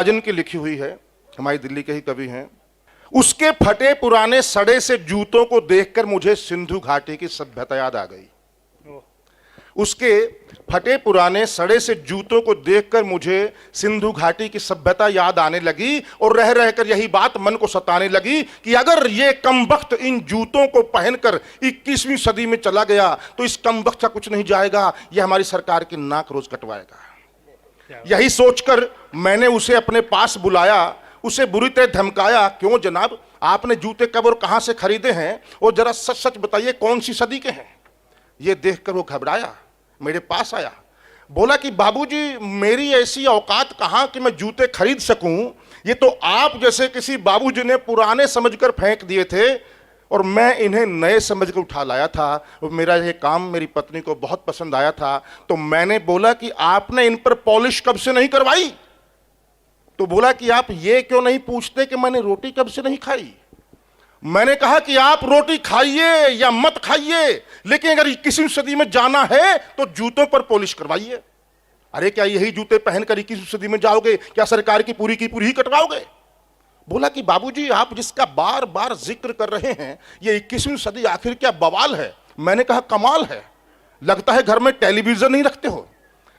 राजन की लिखी हुई है, हमारी दिल्ली के ही कवि हैं। उसके फटे पुराने सड़े से जूतों को देखकर मुझे सिंधु घाटी की सभ्यता याद आ गई। उसके फटे पुराने सड़े से जूतों को देखकर मुझे सिंधु घाटी की सभ्यता याद आने लगी और रह रहकर यही बात मन को सताने लगी कि अगर ये कमबख्त इन जूतों को पहनकर 21वीं सदी में चला गया तो इस कमबख्त का कुछ नहीं जाएगा, यह हमारी सरकार की नाक रोज कटवाएगा। यही सोचकर मैंने उसे अपने पास बुलाया, उसे बुरी तरह धमकाया। क्यों जनाब, आपने जूते कब और कहां से खरीदे हैं, और जरा सच सच बताइए कौन सी सदी के हैं। यह देखकर वो घबराया, मेरे पास आया, बोला कि बाबूजी मेरी ऐसी औकात कहां कि मैं जूते खरीद सकूं, ये तो आप जैसे किसी बाबूजी ने पुराने समझकर फेंक दिए थे और मैं इन्हें नए समझ कर उठा लाया था। मेरा ये काम मेरी पत्नी को बहुत पसंद आया था, तो मैंने बोला कि आपने इन पर पॉलिश कब से नहीं करवाई। तो बोला कि आप ये क्यों नहीं पूछते कि मैंने रोटी कब से नहीं खाई। मैंने कहा कि आप रोटी खाइए या मत खाइए, लेकिन अगर 21वीं सदी में जाना है तो जूतों पर पॉलिश करवाइए। अरे क्या यही जूते पहनकर 21वीं सदी में जाओगे, क्या सरकार की पूरी ही कटवाओगे। बोला कि बाबूजी आप जिसका बार बार जिक्र कर रहे हैं ये 21वीं सदी आखिर क्या बवाल है। मैंने कहा कमाल है, लगता है घर में टेलीविजन नहीं रखते हो,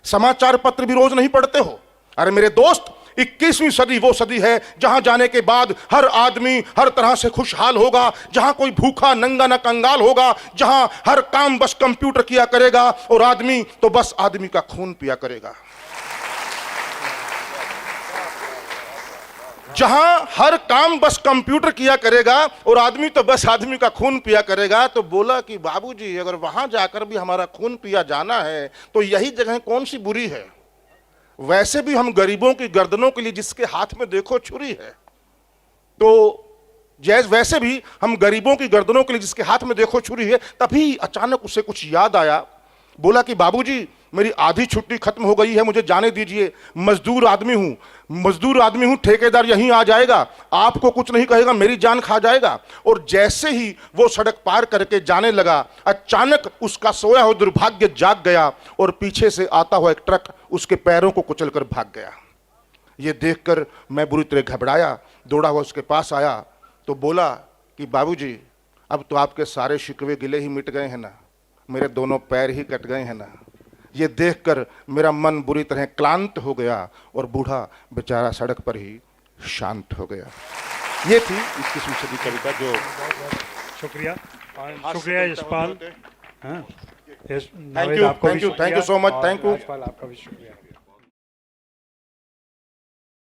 समाचार पत्र भी रोज नहीं पढ़ते हो। अरे मेरे दोस्त, 21वीं सदी वो सदी है जहां जाने के बाद हर आदमी हर तरह से खुशहाल होगा, जहां कोई भूखा नंगा न कंगाल होगा, जहां हर काम बस कंप्यूटर किया करेगा और आदमी तो बस आदमी का खून पिया करेगा। जहां हर काम बस कंप्यूटर किया करेगा और आदमी तो बस आदमी का खून पिया करेगा। तो बोला कि बाबूजी अगर वहां जाकर भी हमारा खून पिया जाना है तो यही जगह कौन सी बुरी है। वैसे भी हम गरीबों की गर्दनों के लिए जिसके हाथ में देखो छुरी है, तो जैसे वैसे भी हम गरीबों की गर्दनों के लिए जिसके हाथ में देखो छुरी है। तभी अचानक उसे कुछ याद आया, बोला कि बाबूजी मेरी आधी छुट्टी खत्म हो गई है, मुझे जाने दीजिए। मजदूर आदमी हूं, ठेकेदार यहीं आ जाएगा, आपको कुछ नहीं कहेगा, मेरी जान खा जाएगा। और जैसे ही वो सड़क पार करके जाने लगा, अचानक उसका सोया हुआ दुर्भाग्य जाग गया और पीछे से आता हुआ एक ट्रक उसके पैरों को कुचलकर भाग गया। ये देखकर मैं बुरी तरह घबराया, दौड़ा हुआ उसके पास आया तो बोला कि बाबूजी अब तो आपके सारे शिकवे गिले ही मिट गए हैं ना, मेरे दोनों पैर ही कट गए हैं ना। ये देखकर मेरा मन बुरी तरह क्लांत हो गया और बूढ़ा बेचारा सड़क पर ही शांत हो गया। ये थी 21वीं सदी कविता। जो शुक्रिया Yashpal. Thank you so much. Thank you. आपका भी शुक्रिया।